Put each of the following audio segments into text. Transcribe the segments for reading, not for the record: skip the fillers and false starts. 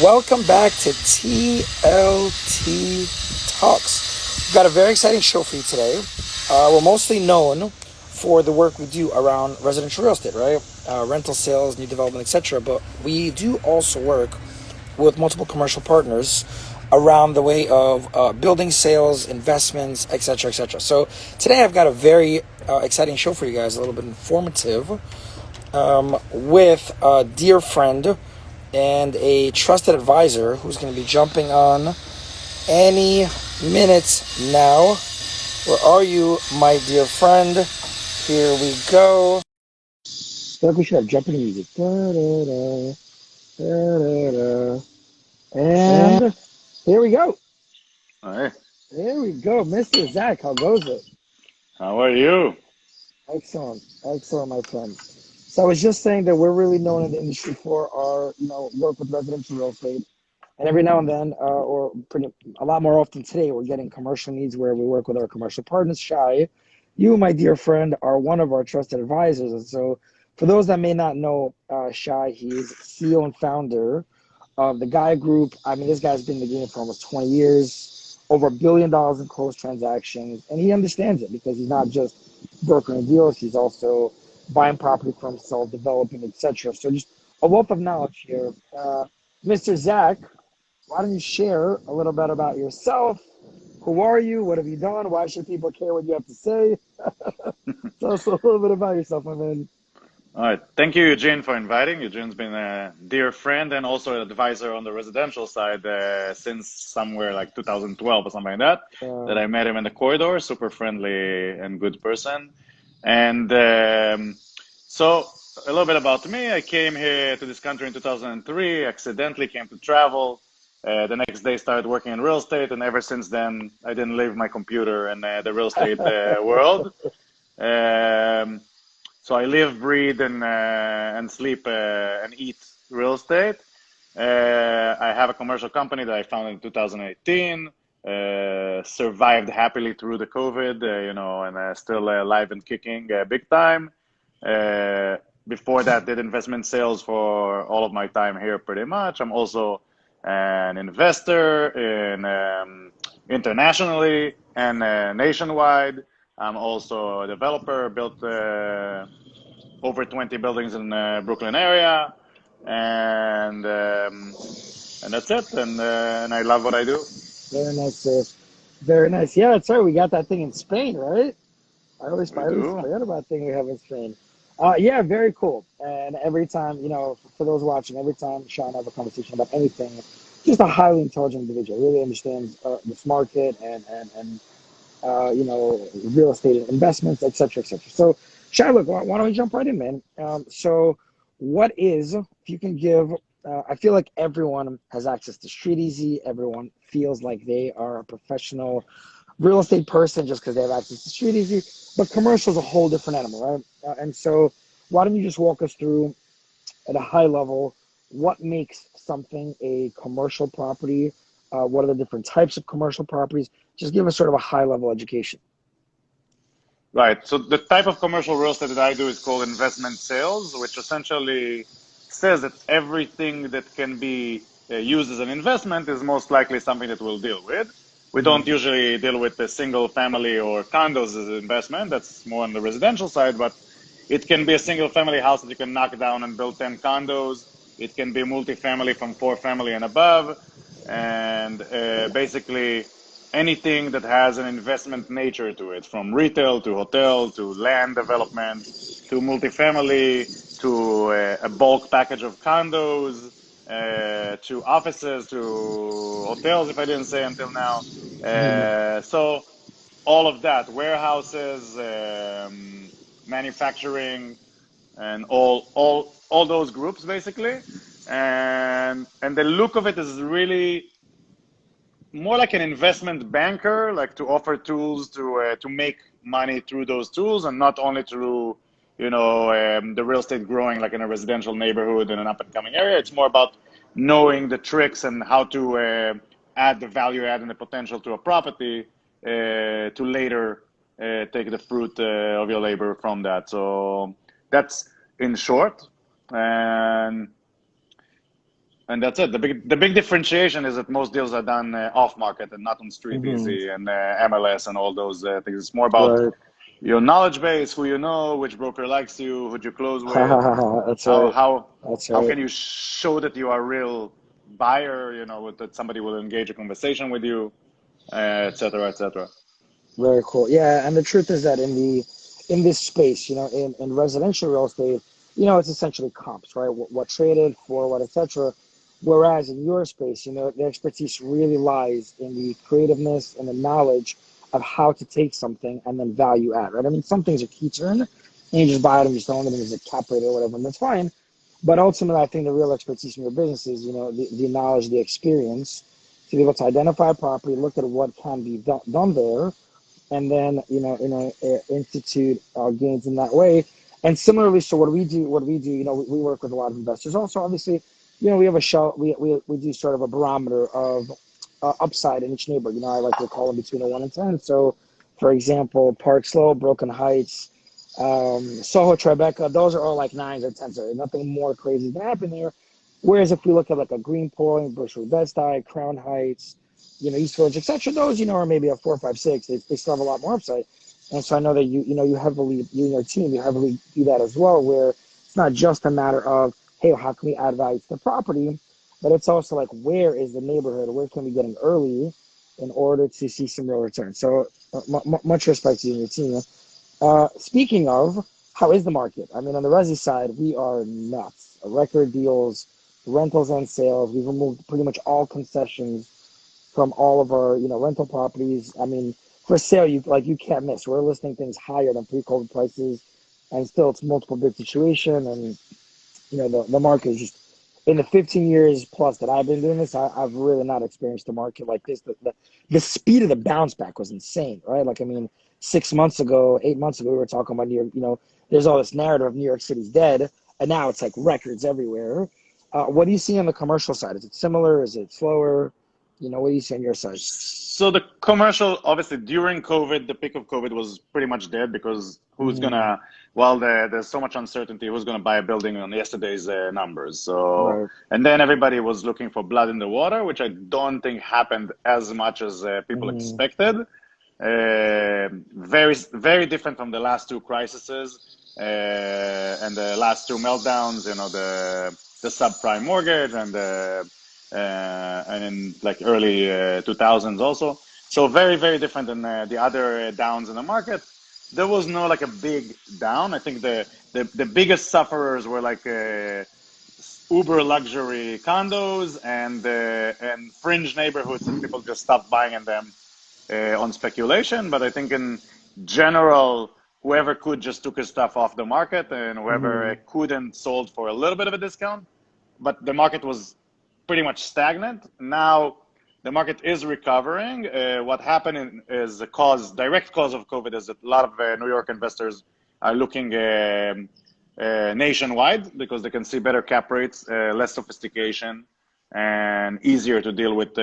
Welcome back to TLT Talks. We've got a very exciting show for you today. We're mostly known for the work we do around residential real estate, right? Rental sales, new development, etc. But we do also work with multiple commercial partners around the way of building sales, investments, etc., etc. So today I've got a very exciting show for you guys, a little bit informative, with a dear friend and a trusted advisor who's going to be jumping on any minute now. Where are you, my dear friend? Here we go. I feel like we should have jumping music. Da, da, da, and here we go. Hi, Here we go. Mr. Zach, how goes it? how are you? Excellent. Excellent, my friend. So I was just saying that we're really known in the industry for our, work with residential real estate. And every now and then, a lot more often today, we're getting commercial needs where we work with our commercial partners. Shay, you, my dear friend, are one of our trusted advisors. And so, for those that may not know Shay, he's CEO and founder of the Gaia Group. I mean, this guy's been in the game for almost 20 years, over $1 billion in closed transactions, and he understands it because he's not just brokering deals; he's also buying property for himself, developing, etc. So, just a wealth of knowledge here. Mr. Zach, why don't you share a little bit about yourself? Who are you? What have you done? Why should people care what you have to say? Tell us a little bit about yourself, my man. All right, thank you, Eugene, for inviting. Eugene's been a dear friend and also an advisor on the residential side since somewhere like 2012 or something like that. That I met him in the corridor, super friendly and good person. And so a little bit about me. I came here to this country in 2003, accidentally came to travel. The next day started working in real estate, and ever since then, I didn't leave my computer in the real estate world. Um, so I live, breathe, and sleep and eat real estate. I have a commercial company that I founded in 2018. Survived happily through the COVID, and still alive and kicking big time. Uh, Before that, did investment sales for all of my time here, pretty much. I'm also an investor in internationally and nationwide. I'm also a developer, built over 20 buildings in Brooklyn area, and that's it. And I love what I do. Very nice, sir. Very nice. Yeah, that's right. We got that thing in Spain, right? We I always do. forget about the thing we have in Spain. Yeah, very cool. And every time, for those watching, every time Sean and I have a conversation about anything, just a highly intelligent individual, really understands this market and real estate investments, et cetera, et cetera. So, Shai, look, why don't we jump right in, man? So, if you can give, I feel like everyone has access to Street Easy. Everyone feels like they are a professional real estate person just because they have access to Street Easy. But commercial is a whole different animal, right? And so, why don't you just walk us through at a high level what makes something a commercial property? What are the different types of commercial properties? Just give us sort of a high level education. Right. So the type of commercial real estate that I do is called investment sales, which essentially says that everything that can be used as an investment is most likely something that we'll deal with. We don't usually deal with the single family or condos as an investment. That's more on the residential side, but it can be a single family house that you can knock down and build 10 condos. It can be multifamily from 4 family and above. And basically, anything that has an investment nature to it, from retail to hotel to land development to multifamily to a bulk package of condos to offices to hotels, if I didn't say until now. So all of that, warehouses, manufacturing, and all those groups basically. And the look of it is really more like an investment banker, like to offer tools to make money through those tools, and not only through the real estate growing like in a residential neighborhood in an up and coming area. It's more about knowing the tricks and how to add the value add and the potential to a property to later take the fruit of your labor from that. So that's in short. And And that's it. The big differentiation is that most deals are done off market and not on Street Hmm. Easy and MLS and all those things. It's more about Right. your knowledge base, who you know, which broker likes you, who you close Ha ha with, ha ha. That's how right. how That's how right. can you show that you are a real buyer, that somebody will engage a conversation with you, et cetera, et cetera. Very cool. Yeah, and the truth is that in this space, in residential real estate, it's essentially comps, right? What traded for what, etc. Whereas in your space, the expertise really lies in the creativeness and the knowledge of how to take something and then value add, right? I mean, some things are key to earn, and you just buy it and you just own them as a cap rate or whatever, and that's fine. But ultimately, I think the real expertise in your business is, the knowledge, the experience to be able to identify a property, look at what can be done there, and then institute gains in that way. And similarly, so what we do, we work with a lot of investors. Also, obviously, we have a show. We do sort of a barometer of upside in each neighborhood. I like to call them between a 1 and 10. So, for example, Park Slope, Broken Heights, Soho, Tribeca, those are all like nines or tens. There, nothing more crazy than happen there. Whereas if we look at like a Greenpoint, Bushwick, Bed-Stuy, Crown Heights, East Village, etc., those, are maybe a 4, 5, 6. They still have a lot more upside. And so I know that you and your team, you heavily do that as well, where it's not just a matter of, hey, how can we add value to the property, but it's also like, where is the neighborhood? Where can we get in early in order to see some real return? So much respect to you and your team. Speaking of, how is the market? I mean, on the resi side, we are nuts. Record deals, rentals and sales. We've removed pretty much all concessions from all of our, rental properties. I mean, for sale, you can't miss. We're listing things higher than pre-COVID prices, and still it's multiple bid situation, and the market is just, in the 15 years plus that I've been doing this, I've really not experienced a market like this. The speed of the bounce back was insane, right? Like, I mean, 6 months ago, 8 months ago, we were talking about New York. There's all this narrative of New York City's dead, and now it's like records everywhere. What do you see on the commercial side? Is it similar? Is it slower? What do you see on your side? So the commercial, obviously, during COVID, the peak of COVID was pretty much dead because who's Mm, gonna, while there's so much uncertainty, who's gonna buy a building on yesterday's numbers? So, right. and then everybody was looking for blood in the water, which I don't think happened as much as people Mm, expected. Very, very different from the last two crises and the last two meltdowns. The subprime mortgage and in like early 2000s also. So very, very different than the other downs in the market. There was no like a big down. I think the biggest sufferers were like uber luxury condos and fringe neighborhoods that people just stopped buying in them on speculation. But I think in general, whoever could just took his stuff off the market, and whoever mm, couldn't sold for a little bit of a discount. But the market was pretty much stagnant. Now the market is recovering. What happened is the direct cause of COVID is that a lot of New York investors are looking nationwide because they can see better cap rates, less sophistication, and easier to deal with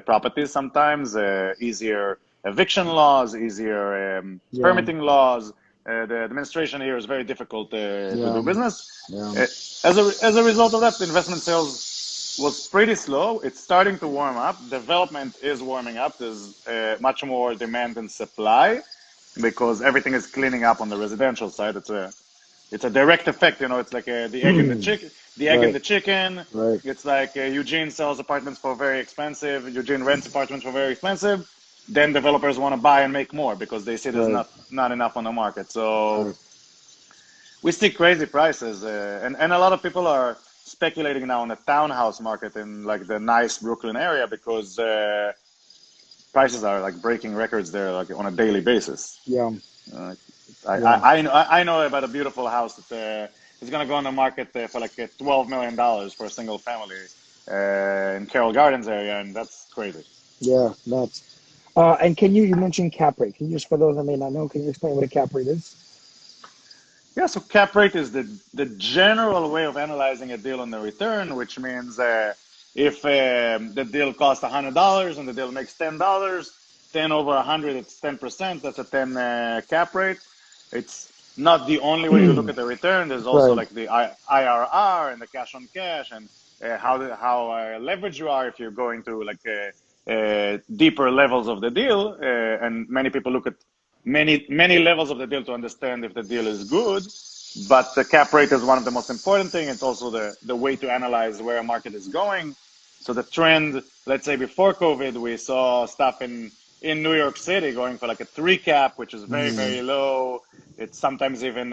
properties sometimes, easier eviction laws, easier yeah. permitting laws. The administration here is very difficult to Yeah. do business. Yeah. Uh, as a result of that, the investment sales was pretty slow. It's starting to warm up. Development is warming up. There's much more demand than supply because everything is cleaning up on the residential side. It's a direct effect. It's like the egg and the chicken. The egg and Right. the chicken. Right. It's like Eugene sells apartments for very expensive. Eugene rents apartments for very expensive. Then developers want to buy and make more because they see there's Right. not enough on the market. So Right. we see crazy prices, and a lot of people are speculating now on the townhouse market in like the nice Brooklyn area because prices are like breaking records there like on a daily basis. Yeah. Uh, Yeah. I know about a beautiful house that is going to go on the market for like $12 million for a single family in Carroll Gardens area, and that's crazy. Yeah. Nuts. And you mentioned cap rate. Can you, just for those that may not know, can you explain what a cap rate is? Yeah, so cap rate is the general way of analyzing a deal on the return, which means if the deal costs $100 and the deal makes $10, 10 over 100, it's 10%. That's a 10 cap rate. It's not the only way to look at the return. There's also Right. like the IRR and the cash on cash and how leveraged you are if you're going to like deeper levels of the deal, and many people look at many levels of the deal to understand if the deal is good. But the cap rate is one of the most important things. It's also the way to analyze where a market is going. So the trend, let's say before COVID, we saw stuff in New York City going for like a 3 cap, which is very, very low. It's sometimes even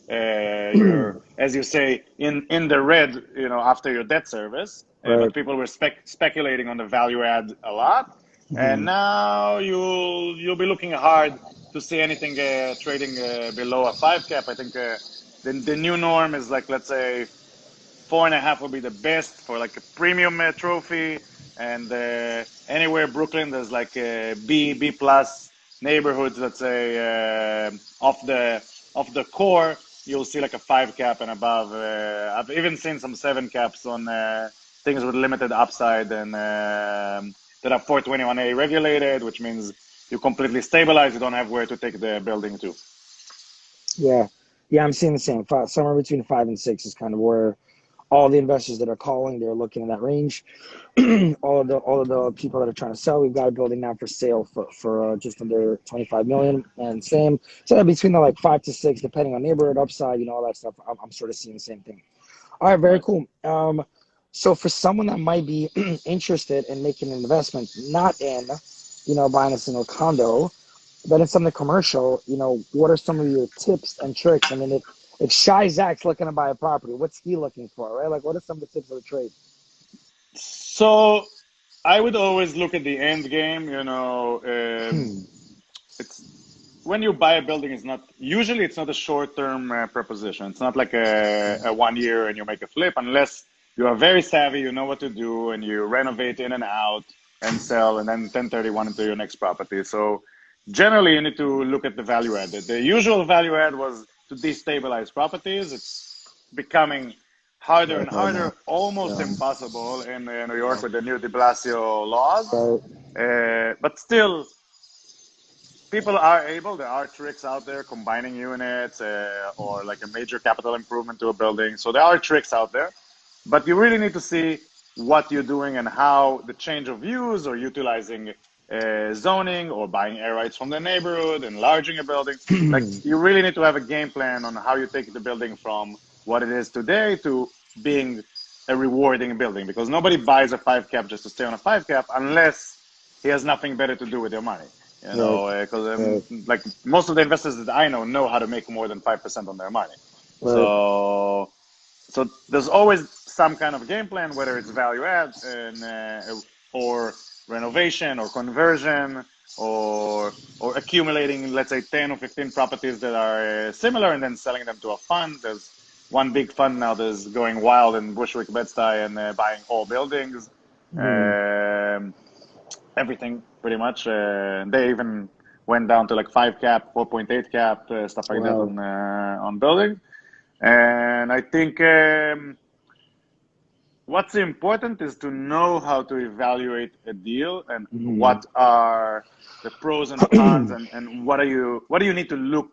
you're, as you say, in the red, you know, after your debt service. Right. But people were speculating on the value add a lot, and now you'll be looking hard to see anything trading below a 5 cap. I think the new norm is like, let's say 4.5 would be the best for like a premium trophy, and anywhere Brooklyn there's like B plus neighborhoods. Let's say off the core, you'll see like a 5 cap and above. I've even seen some 7 caps on things with limited upside and that are 421A regulated, which means you completely stabilize. You don't have where to take the building to. Yeah. Yeah, I'm seeing the same. Somewhere between 5 and 6 is kind of where all the investors that are calling, they're looking in that range. all of the people that are trying to sell, we've got a building now for sale for just under 25 million, and same. So between the like 5 to 6, depending on neighborhood upside, you know, all that stuff. I'm sort of seeing the same thing. All right, very Right. cool. So for someone that might be interested in making an investment, not in, you know, buying a single condo, but in something commercial, you know, what are some of your tips and tricks? I mean, if Shay Zach's looking to buy a property, what's he looking for, right? Like, what are some of the tips of the trade? So I would always look at the end game. You know, it's when you buy a building, it's not a short-term proposition. It's not like a 1 year and you make a flip, unless you are very savvy, you know what to do, and you renovate in and out and sell, and then 1031 into your next property. So generally, you need to look at the value add. The usual value add was to destabilize properties. It's becoming harder Very and normal. harder, almost Yeah. impossible in New York with the new de Blasio laws. Right. But still, people are able, there are tricks out there combining units or like a major capital improvement to a building. So there are tricks out there, but you really need to see what you're doing and how the change of use or utilizing zoning or buying air rights from the neighborhood, enlarging a building. Like you really need to have a game plan on how you take the building from what it is today to being a rewarding building, because nobody buys a 5 cap just to stay on a 5 cap unless he has nothing better to do with their money. You Right. know, because Right. like most of the investors that I know how to make more than 5% on their money. Right. So there's always some kind of game plan, whether it's value add and or renovation or conversion or accumulating, let's say, 10 or 15 properties that are similar and then selling them to a fund. There's one big fund now that's going wild in Bushwick, Bed-Stuy, and buying all buildings. Um, Everything pretty much. They even went down to like 5 cap, 4.8 cap, stuff like that Wow. on building. And I think what's important is to know how to evaluate a deal and what are the pros and cons, and what do you need to look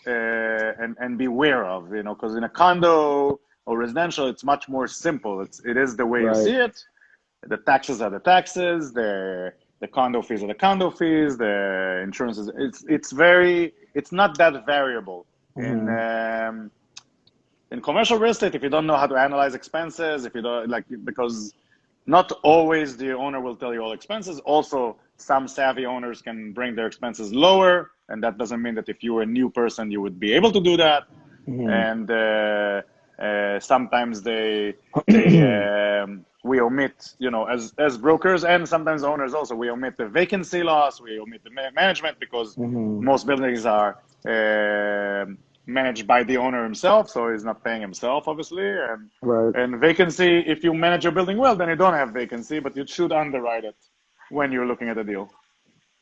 and beware of, you know, because in a condo or residential, it's much more simple. It is the way you Right. see it. The taxes are the taxes. The condo fees are the condo fees. The insurance is it's not that variable in commercial real estate. If you don't know how to analyze expenses, if you don't like, because not always the owner will tell you all expenses. Also, some savvy owners can bring their expenses lower, and that doesn't mean that if you were a new person, you would be able to do that. And sometimes we omit, you know, as brokers and sometimes owners also, we omit the vacancy loss, we omit the management, because most buildings are managed by the owner himself, so he's not paying himself, obviously. Right. And vacancy, if you manage your building well, then you don't have vacancy, but you should underwrite it when you're looking at a deal.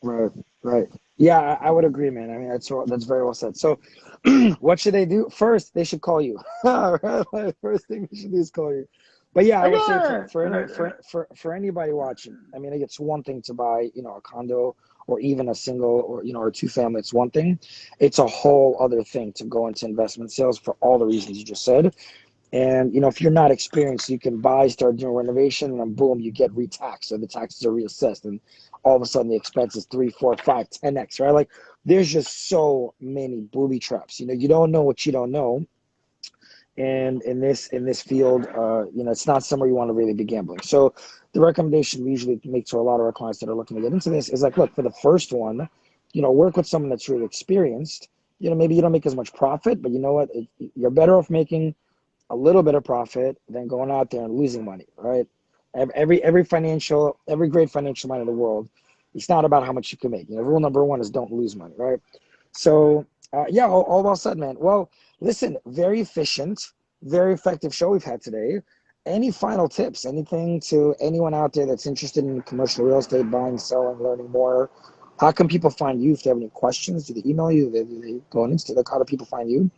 Right. Right. Yeah, I would agree, man. I mean, that's very well said. So, what should they do? First, they should call you. Right? Like, first thing they should do is call you. But yeah, I would say for anybody watching, I mean, it's one thing to buy, you know, a condo or even a single or, you know, or two family. It's one thing. It's a whole other thing to go into investment sales for all the reasons you just said. And if you're not experienced, you can buy, start doing renovation, and then boom, you get retaxed. So the taxes are reassessed, and all of a sudden the expense is 3, 4, 5, 10x, right? Like there's just so many booby traps. You don't know what you don't know. And in this field, it's not somewhere you want to really be gambling. So the recommendation we usually make to a lot of our clients that are looking to get into this is like, look, for the first one, work with someone that's really experienced. Maybe you don't make as much profit, but you know what? You're better off making a little bit of profit than going out there and losing money, right? Every great financial mind in the world, it's not about how much you can make. Rule number one is don't lose money, right? So, yeah, all well said, man. Well, listen, very efficient, very effective show we've had today. Any final tips? Anything to anyone out there that's interested in commercial real estate, buying, selling, learning more? How can people find you? If they have any questions, do they email you? Do they go on Insta? How do people find you?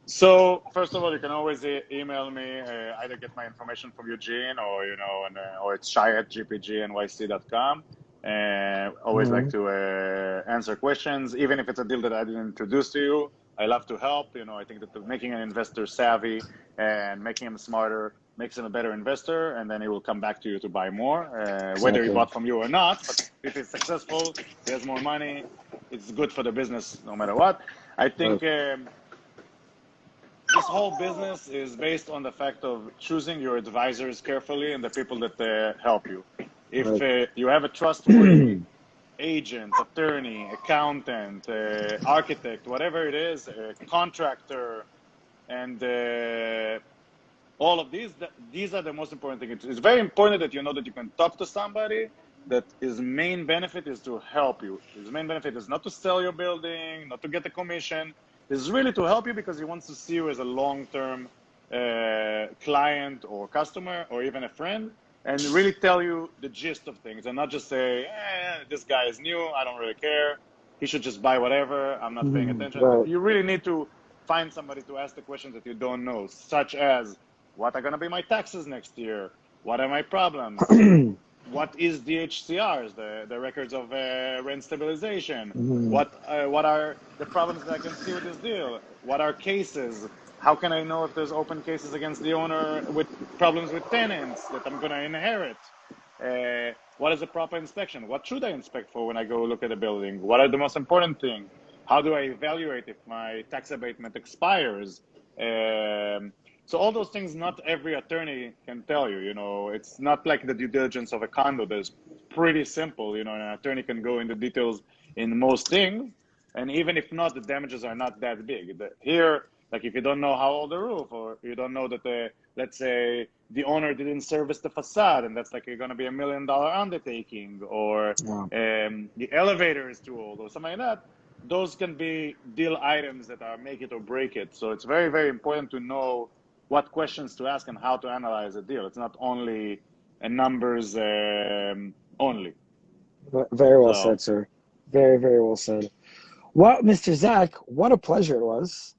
So first of all, you can always email me. Either get my information from Eugene, or or it's shy@gpgnyc.com. Always like Mm-hmm. to answer questions, even if it's a deal that I didn't introduce to you. I love to help. I think that making an investor savvy and making him smarter makes him a better investor, and then he will come back to you to buy more, whether he Exactly. bought from you or not. But if he's successful, he has more money. It's good for the business, no matter what. I think. Right. This whole business is based on the fact of choosing your advisors carefully and the people that help you. If Right. you have a trustworthy agent, attorney, accountant, architect, whatever it is, contractor, and all of these are the most important things. It's very important that you know that you can talk to somebody that his main benefit is to help you. His main benefit is not to sell your building, not to get a commission. It's really to help you because he wants to see you as a long-term client or customer or even a friend, and really tell you the gist of things and not just say, this guy is new, I don't really care. He should just buy whatever, I'm not paying attention. Right. You really need to find somebody to ask the questions that you don't know, such as, what are going to be my taxes next year? What are my problems? What is DHCRs, the records of rent stabilization? Mhm. What are the problems that I can see with this deal? What are cases? How can I know if there's open cases against the owner with problems with tenants that I'm going to inherit? What is a proper inspection? What should I inspect for when I go look at a building? What are the most important things? How do I evaluate if my tax abatement expires? So all those things, not every attorney can tell you. It's not like the due diligence of a condo. That's pretty simple. An attorney can go into details in most things, and even if not, the damages are not that big. Here, like if you don't know how old the roof, or you don't know that let's say the owner didn't service the facade, and that's like going to be $1 million undertaking, or Wow. the elevator is too old, or something like that. Those can be deal items that are make it or break it. So it's very, very important to know what questions to ask and how to analyze a deal. It's not only a numbers only. Very well So said, sir. Very, very well said. Well, Mr. Zach, what a pleasure it was.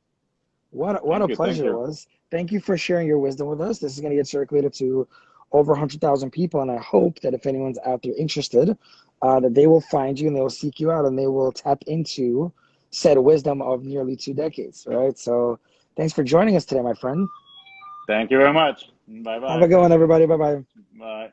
What a thank pleasure it you. was. Thank you for sharing your wisdom with us. This is going to get circulated to over 100,000 people, and I hope that if anyone's out there interested, that they will find you and they will seek you out and they will tap into said wisdom of nearly 2 decades. Right. So, thanks for joining us today, my friend. Thank you very much. Have a Bye-bye. good one, everybody. Bye bye. Bye.